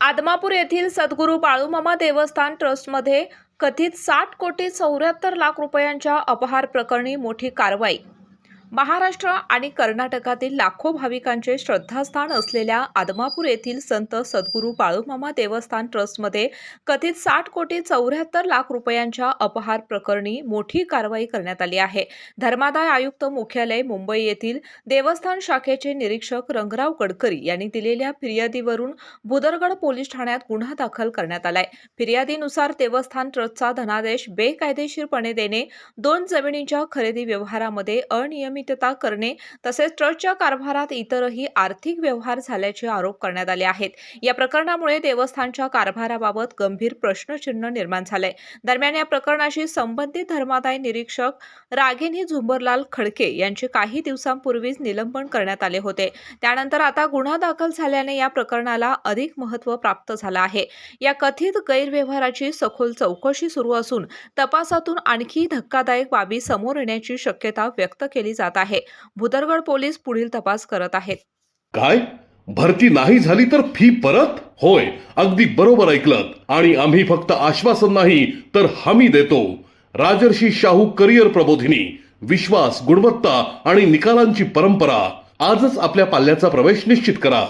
आदमापूर येथील सद्गुरू बाळूमामा देवस्थान ट्रस्टमध्ये कथित 60 कोटी 74 लाख रुपयांच्या अपहार प्रकरणी मोठी कारवाई। महाराष्ट्र आणि कर्नाटकातील लाखो भाविकांचे श्रद्धास्थान असलेल्या आदमापूर येथील संत सद्गुरू बाळूमामा देवस्थान ट्रस्टमध्ये कथित 60 कोटी 74 लाख रुपयांच्या अपहार प्रकरणी मोठी कारवाई करण्यात आली आहे। धर्मादाय आयुक्त मुख्यालय मुंबई येथील देवस्थान शाखेचे निरीक्षक रंगराव गडकरी यांनी दिलेल्या फिर्यादीवरून भुदरगड पोलीस ठाण्यात गुन्हा दाखल करण्यात आलाय। फिर्यादीनुसार देवस्थान ट्रस्टचा धनादेश बेकायदेशीरपणे देणे, 2 जमिनींच्या खरेदी व्यवहारामध्ये अनियमितता करणे तसेच ट्रस्टच्या कारभारात इतरही आर्थिक व्यवहार झाल्याचे आरोप करण्यात आले आहेत। या प्रकरणामुळे देवस्थानच्या कारभाराबाबत गंभीर प्रश्नचिन्ह निर्माण झाले। दरम्यान या प्रकरणाशी संबंधित धर्मादाय निरीक्षक रागिनी झुंबरलाल खडके यांचे काही दिवसांपूर्वीच निलंबन करण्यात आले होते। त्यानंतर आता गुन्हा दाखल झाल्याने या प्रकरणाला अधिक महत्त्व प्राप्त झाले आहे। या कथित गैरव्यवहाराची सखोल चौकशी सुरू असून तपासातून आणखी धक्कादायक बाबी समोर येण्याची शक्यता व्यक्त केली जात आहे। भुदरगड पोलीस पुढील तपास करत आहेत। काय भरती नाही झाली तर फी परत? होय, अगदी बरोबर ऐकलत। आणि आम्ही फक्त आश्वासन नाही तर हमी देतो। राजर्षी शाहू करिअर प्रबोधिनी, विश्वास, गुणवत्ता आणि निकालांची परंपरा। आजच आपल्या पाल्याचा प्रवेश निश्चित करा।